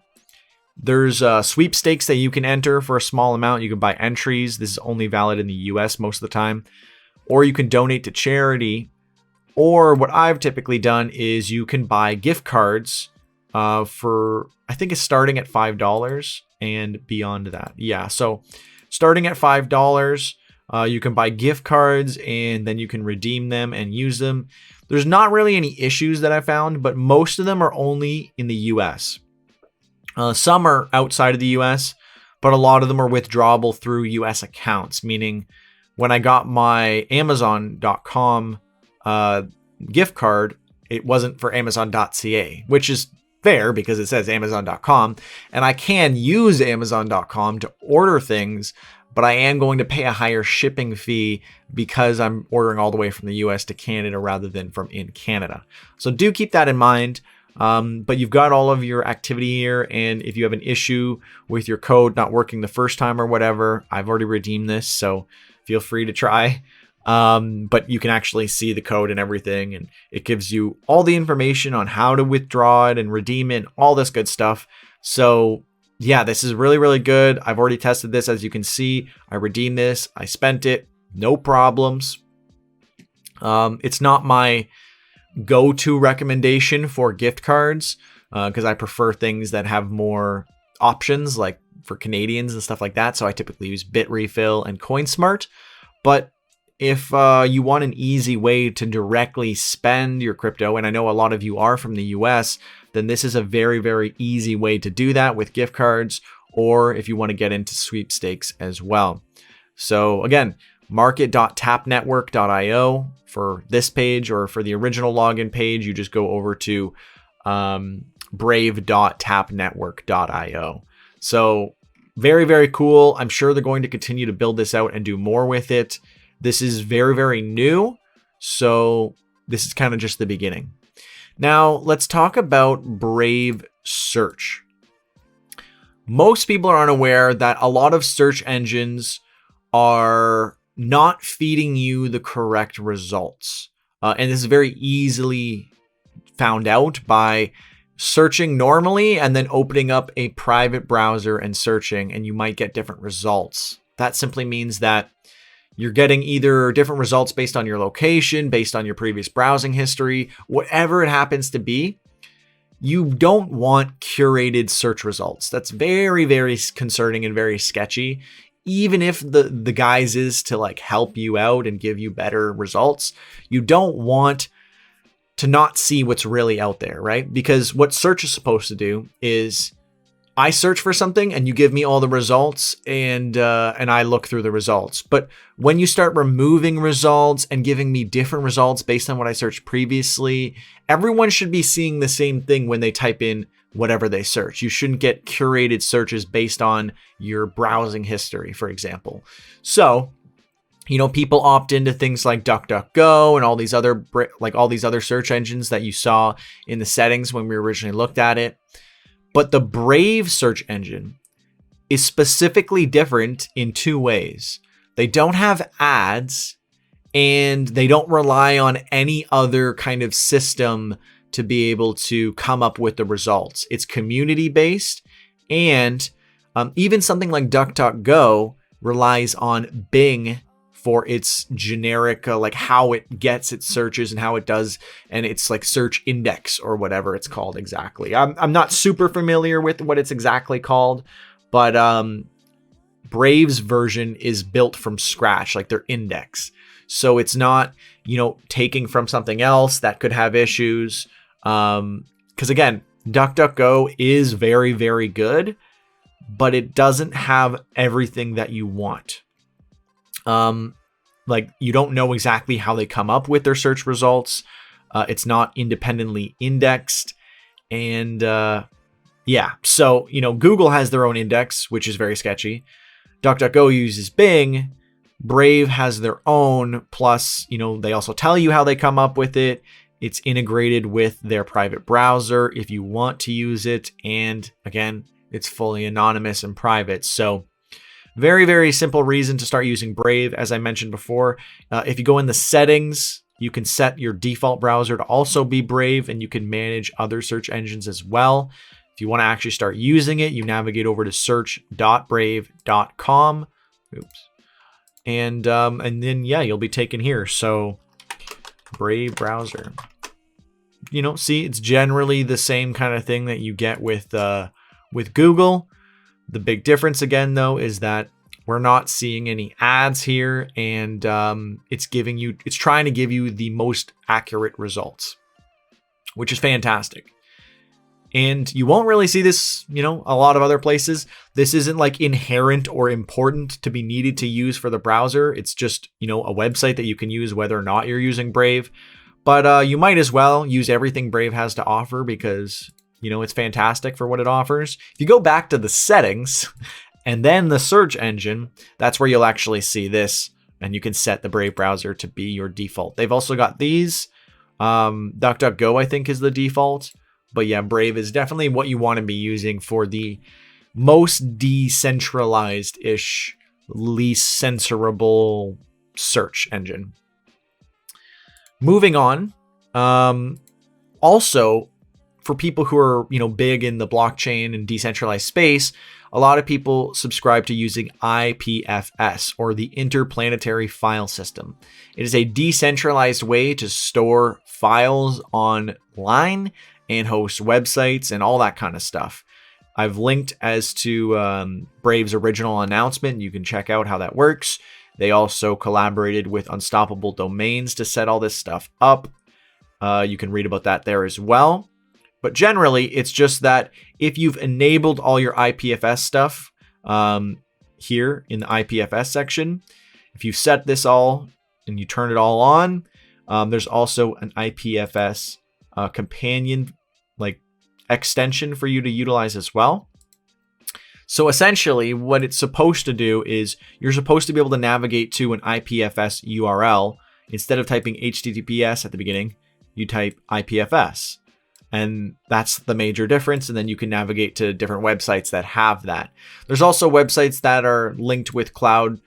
There's sweepstakes that you can enter for a small amount. You can buy entries. This is only valid in the US most of the time. Or you can donate to charity. Or what I've typically done is you can buy gift cards for, I think it's starting at $5 and beyond that. Yeah, so starting at $5, you can buy gift cards and then you can redeem them and use them. There's not really any issues that I found, but most of them are only in the US. Some are outside of the US, but a lot of them are withdrawable through US accounts, meaning when I got my Amazon.com gift card, it wasn't for Amazon.ca, which is fair because it says Amazon.com, and I can use Amazon.com to order things, but I am going to pay a higher shipping fee because I'm ordering all the way from the US to Canada rather than from in Canada. So do keep that in mind. But you've got all of your activity here. And if you have an issue with your code not working the first time or whatever, I've already redeemed this, so feel free to try. But you can actually see the code and everything, and it gives you all the information on how to withdraw it and redeem it, all this good stuff. So yeah, this is really, really good. I've already tested this. As you can see, I redeemed this. I spent it. No problems. It's not my go-to recommendation for gift cards because I prefer things that have more options, like for Canadians and stuff like that. So I typically use Bitrefill and CoinSmart. But if you want an easy way to directly spend your crypto, and I know a lot of you are from the US, then this is a very, very easy way to do that with gift cards, or if you want to get into sweepstakes as well. So again, market.tapnetwork.io for this page, or for the original login page, you just go over to brave.tapnetwork.io. So very, very cool. I'm sure they're going to continue to build this out and do more with it. This is very, very new. So this is kind of just the beginning. Now let's talk about Brave Search. Most people are unaware that a lot of search engines are not feeding you the correct results. And this is very easily found out by searching normally and then opening up a private browser and searching, and you might get different results. That simply means that You're getting either different results based on your location, based on your previous browsing history, whatever it happens to be. You don't want curated search results. That's very, very concerning and very sketchy. Even if the guise is to like help you out and give you better results, you don't want to not see what's really out there, right? Because what search is supposed to do is I search for something and you give me all the results and I look through the results. But when you start removing results and giving me different results based on what I searched previously, everyone should be seeing the same thing when they type in whatever they search. You shouldn't get curated searches based on your browsing history, for example. So, people opt into things like DuckDuckGo and all these other search engines that you saw in the settings when we originally looked at it. But the Brave search engine is specifically different in two ways. They don't have ads and they don't rely on any other kind of system to be able to come up with the results. It's community based, and even something like DuckDuckGo relies on Bing for its generic, like how it gets its searches and how it does, and it's like search index or whatever it's called exactly. I'm not super familiar with what it's exactly called, but Brave's version is built from scratch, like their index. So it's not, taking from something else that could have issues. Because again, DuckDuckGo is very, very good, but it doesn't have everything that you want. Like you don't know exactly how they come up with their search results. It's not independently indexed. And so, Google has their own index, which is very sketchy. DuckDuckGo uses Bing. Brave has their own. Plus, they also tell you how they come up with it. It's integrated with their private browser if you want to use it. And again, it's fully anonymous and private. So very, very simple reason to start using Brave. As I mentioned before, if you go in the settings, you can set your default browser to also be Brave, and you can manage other search engines as well. If you want to actually start using it, you navigate over to search.brave.com. And then, you'll be taken here. So Brave browser. See, it's generally the same kind of thing that you get with Google. The big difference again, though, is that we're not seeing any ads here, and it's trying to give you the most accurate results, which is fantastic. And you won't really see this, a lot of other places. This isn't like inherent or important to be needed to use for the browser. It's just, a website that you can use whether or not you're using Brave. But you might as well use everything Brave has to offer because, it's fantastic for what it offers. If you go back to the settings and then the search engine, that's where you'll actually see this. And you can set the Brave browser to be your default. They've also got these. DuckDuckGo, I think, is the default. But yeah, Brave is definitely what you want to be using for the most decentralized-ish, least censorable search engine. Moving on. Also, for people who are, big in the blockchain and decentralized space, a lot of people subscribe to using IPFS, or the Interplanetary File System. It is a decentralized way to store files online and host websites and all that kind of stuff. I've linked as to Brave's original announcement. You can check out how that works. They also collaborated with Unstoppable Domains to set all this stuff up. You can read about that there as well. But generally, it's just that if you've enabled all your IPFS stuff here in the IPFS section, if you set this all and you turn it all on, there's also an IPFS companion extension for you to utilize as well. So essentially what it's supposed to do is you're supposed to be able to navigate to an IPFS URL. Instead of typing HTTPS at the beginning, you type IPFS. And that's the major difference. And then you can navigate to different websites that have that. There's also websites that are linked with cloud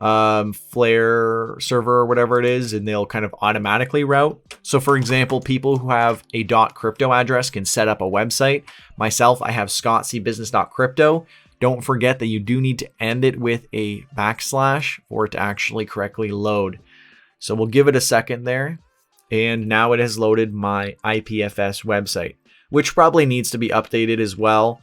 Flare server or whatever it is, and they'll kind of automatically route. So for example, people who have a .crypto address can set up a website. Myself, I have scottcbusiness.crypto. Don't forget that you do need to end it with a / for it to actually correctly load. So we'll give it a second there. And now it has loaded my IPFS website, which probably needs to be updated as well.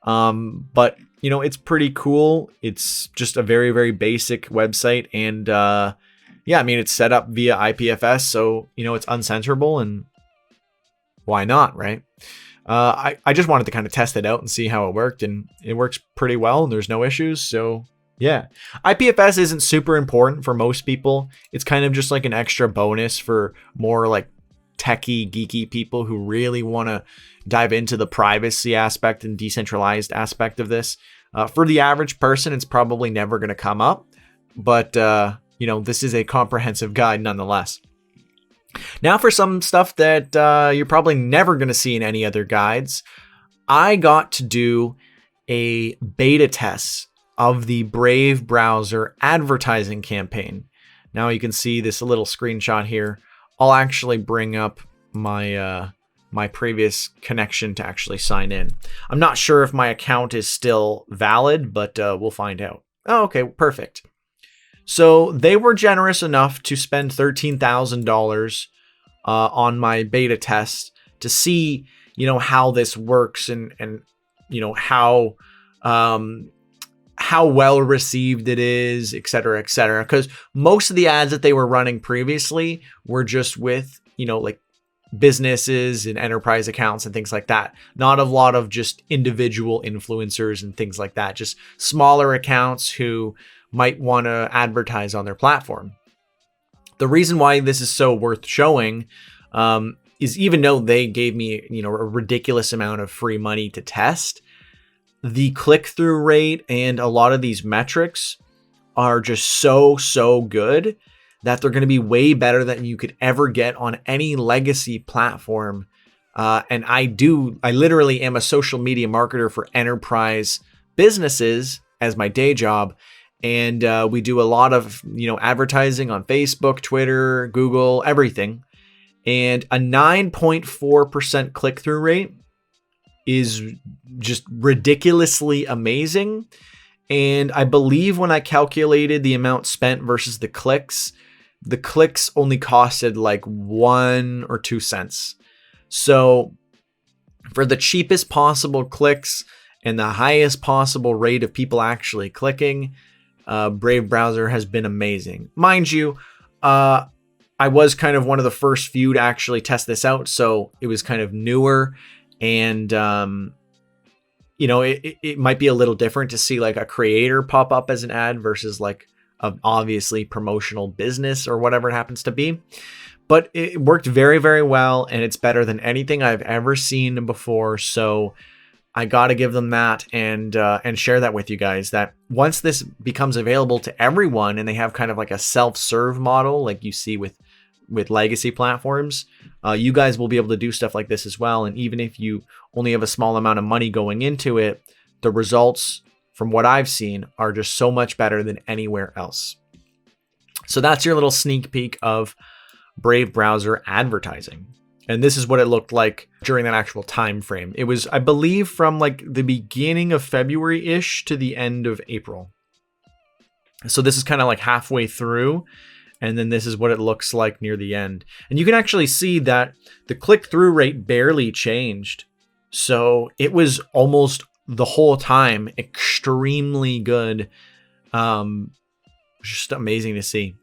But you know, it's pretty cool. It's just a very, very basic website. And yeah, I mean, it's set up via IPFS. So, you know, it's uncensorable, and why not, right? I just wanted to kind of test it out and see how it worked, and it works pretty well, and there's no issues. So yeah, IPFS isn't super important for most people. It's kind of just like an extra bonus for more like techie, geeky people who really want to dive into the privacy aspect and decentralized aspect of this. For the average person, it's probably never going to come up, but you know, this is a comprehensive guide nonetheless. Now for some stuff that you're probably never going to see in any other guides. I got to do a beta test of the Brave browser advertising campaign. Now you can see this little screenshot here. I'll actually bring up my my previous connection to actually sign in. I'm not sure if my account is still valid, but we'll find out. Oh, okay, perfect. So they were generous enough to spend $13,000 on my beta test to see, you know, how this works and you know, how well received it is, et cetera, et cetera. Because most of the ads that they were running previously were just with, you know, like businesses and enterprise accounts and things like that. Not a lot of just individual influencers and things like that. Just smaller accounts who might want to advertise on their platform. The reason why this is so worth showing is even though they gave me, you know, a ridiculous amount of free money to test, the click-through rate and a lot of these metrics are just so good that they're going to be way better than you could ever get on any legacy platform. And I literally am a social media marketer for enterprise businesses as my day job. And we do a lot of, you know, advertising on Facebook, Twitter, Google, everything. And a 9.4% click-through rate is just ridiculously amazing. And I believe when I calculated the amount spent versus the clicks only costed like 1 or 2 cents. So for the cheapest possible clicks and the highest possible rate of people actually clicking, Brave browser has been amazing. Mind you, I was kind of one of the first few to actually test this out, so it was kind of newer, and you know, it might be a little different to see like a creator pop up as an ad versus like an obviously promotional business or whatever it happens to be. But it worked very, very well, and it's better than anything I've ever seen before. So I got to give them that and share that with you guys, that once this becomes available to everyone and they have kind of like a self-serve model like you see with legacy platforms, you guys will be able to do stuff like this as well. And even if you only have a small amount of money going into it, the results from what I've seen are just so much better than anywhere else. So that's your little sneak peek of Brave browser advertising. And this is what it looked like during that actual time frame. It was, I believe, from like the beginning of February-ish to the end of April. So this is kind of like halfway through. And then this is what it looks like near the end. And you can actually see that the click-through rate barely changed. So it was almost the whole time extremely good. Just amazing to see.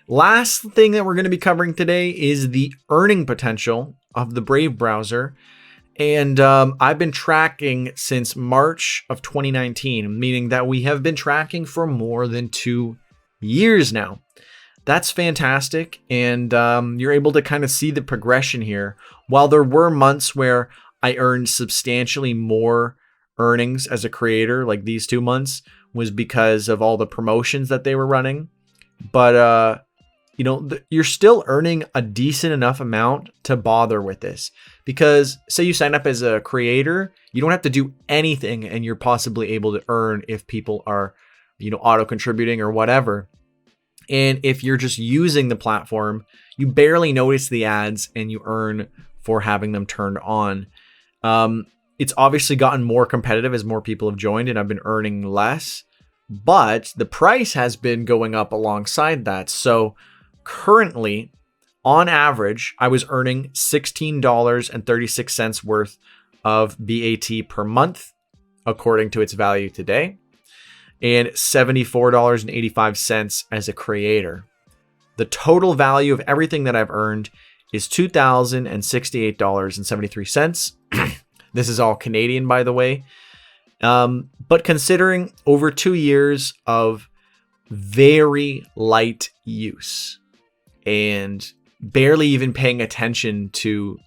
Last thing that we're going to be covering today is the earning potential of the Brave browser. And I've been tracking since March of 2019, meaning that we have been tracking for more than 2 years now. That's fantastic. And you're able to kind of see the progression here. While there were months where I earned substantially more earnings as a creator, like these 2 months, was because of all the promotions that they were running. But, you know, you're still earning a decent enough amount to bother with this. Because say you sign up as a creator, you don't have to do anything and you're possibly able to earn if people are, auto contributing or whatever. And if you're just using the platform, you barely notice the ads and you earn for having them turned on. It's obviously gotten more competitive as more people have joined, and I've been earning less, but the price has been going up alongside that. So currently, on average, I was earning $16.36 worth of BAT per month, according to its value today, and $74.85 as a creator. The total value of everything that I've earned is $2,068.73. This is all Canadian, by the way. But considering over 2 years of very light use and barely even paying attention to,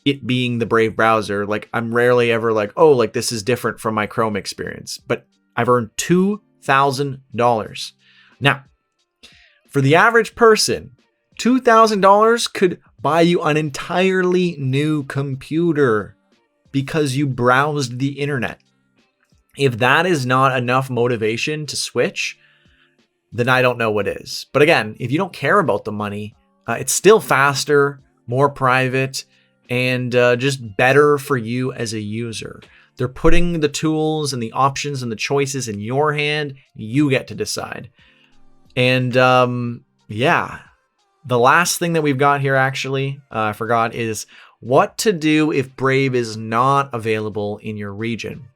it being the Brave browser, like I'm rarely ever like, oh, like this is different from my Chrome experience, but I've earned $2,000. Now, for the average person, $2,000 could buy you an entirely new computer because you browsed the internet. If that is not enough motivation to switch, then I don't know what is. But again, if you don't care about the money, it's still faster, more private, and just better for you as a user. They're putting the tools and the options and the choices in your hand. You get to decide. And yeah, the last thing that we've got here, actually, I forgot, is what to do if Brave is not available in your region.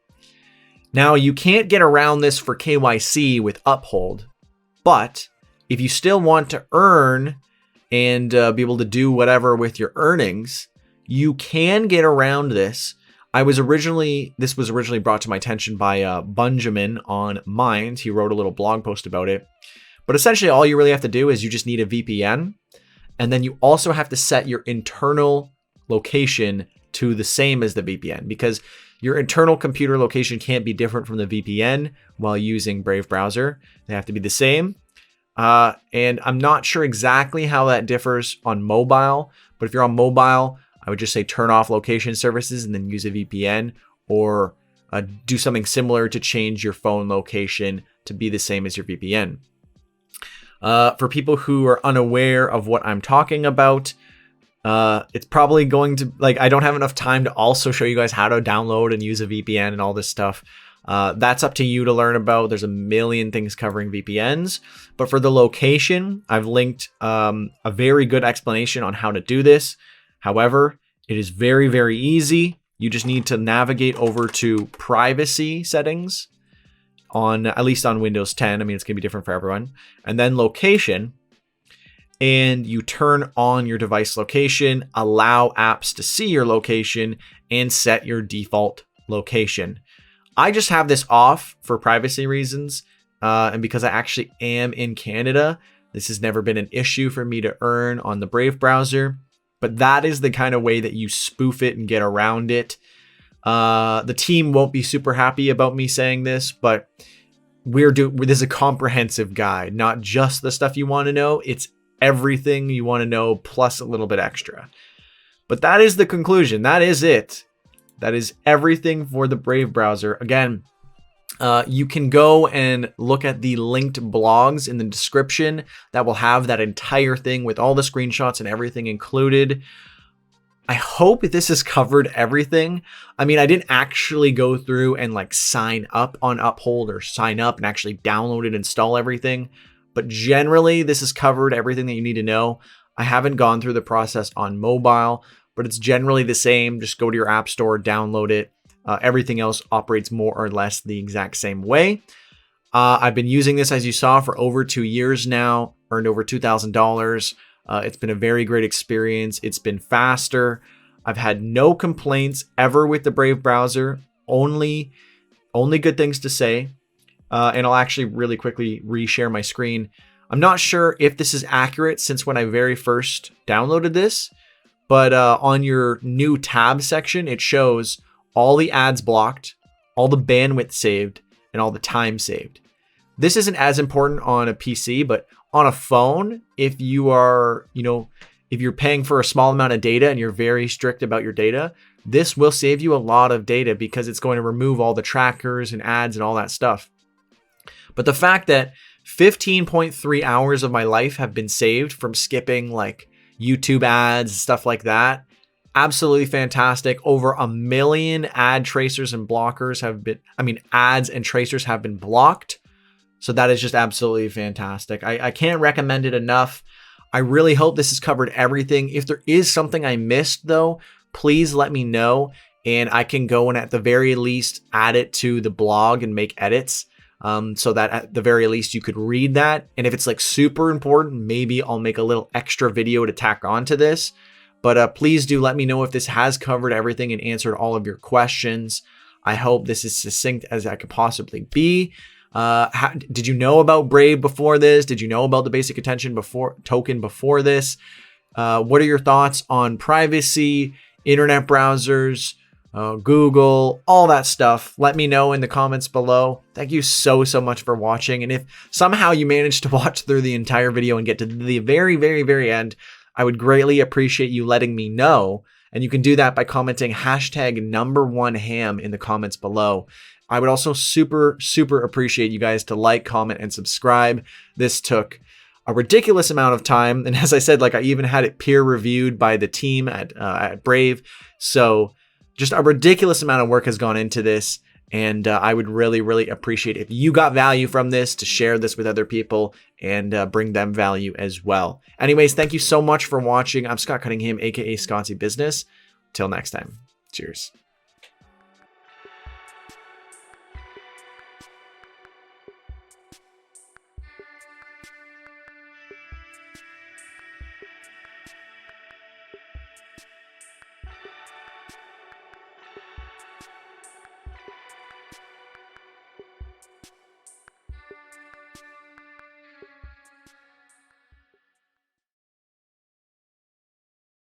Now, you can't get around this for KYC with Uphold, but if you still want to earn and be able to do whatever with your earnings, you can get around this. This was originally brought to my attention by Benjamin on Mind. He wrote a little blog post about it. But essentially, all you really have to do is you just need a VPN. And then you also have to set your internal location to the same as the VPN, because your internal computer location can't be different from the VPN while using Brave browser. They have to be the same. And I'm not sure exactly how that differs on mobile, but if you're on mobile, I would just say turn off location services and then use a VPN, or do something similar to change your phone location to be the same as your VPN. For people who are unaware of what I'm talking about, it's probably going to, I don't have enough time to also show you guys how to download and use a VPN and all this stuff. That's up to you to learn about. There's a million things covering VPNs, but for the location, I've linked a very good explanation on how to do this. However, it is very, very easy. You just need to navigate over to privacy settings at least on Windows 10. I mean, it's going to be different for everyone. And then location, and you turn on your device location, allow apps to see your location, and set your default location. I just have this off for privacy reasons. And because I actually am in Canada, this has never been an issue for me to earn on the Brave browser. But that is the kind of way that you spoof it and get around it. The team won't be super happy about me saying this, but this is a comprehensive guide, not just the stuff you want to know. It's everything you want to know plus a little bit extra. But that is the conclusion. That is it. That is everything for the Brave browser. Again, you can go and look at the linked blogs in the description that will have that entire thing with all the screenshots and everything included. I hope this has covered everything. I mean, I didn't actually go through and sign up on Uphold or sign up and actually download and install everything. But generally, this has covered everything that you need to know. I haven't gone through the process on mobile, but it's generally the same. Just go to your app store, download it. Everything else operates more or less the exact same way. I've been using this, as you saw, for over 2 years now, earned over $2,000. It's been a very great experience. It's been faster. I've had no complaints ever with the Brave browser. Only good things to say. And I'll actually really quickly reshare my screen. I'm not sure if this is accurate since when I very first downloaded this, but on your new tab section, it shows all the ads blocked, all the bandwidth saved, and all the time saved. This isn't as important on a PC, but on a phone, if you are, if you're paying for a small amount of data and you're very strict about your data, this will save you a lot of data because it's going to remove all the trackers and ads and all that stuff. But the fact that 15.3 hours of my life have been saved from skipping like YouTube ads, stuff like that, absolutely fantastic. Over 1 million ad tracers and blockers have been, ads and tracers have been blocked. So that is just absolutely fantastic. I can't recommend it enough. I really hope this has covered everything. If there is something I missed though, please let me know, and I can go and at the very least add it to the blog and make edits, so that at the very least you could read that. And if it's like super important, maybe I'll make a little extra video to tack onto this. But please do let me know if this has covered everything and answered all of your questions. I hope this is succinct as I could possibly be. Did you know about Brave before this? Did you know about the basic attention token before this? What are your thoughts on privacy, internet browsers, Google, all that stuff? Let me know in the comments below. Thank you so much for watching. And if somehow you managed to watch through the entire video and get to the very, very, very end, I would greatly appreciate you letting me know. And you can do that by commenting #1ham in the comments below. I would also super appreciate you guys to like, comment, and subscribe. This took a ridiculous amount of time. And as I said, like I even had it peer reviewed by the team at Brave. So just a ridiculous amount of work has gone into this. And I would really appreciate if you got value from this to share this with other people and bring them value as well. Anyways, thank you so much for watching. I'm Scott Cunningham, aka Scottsy Business. Till next time. Cheers.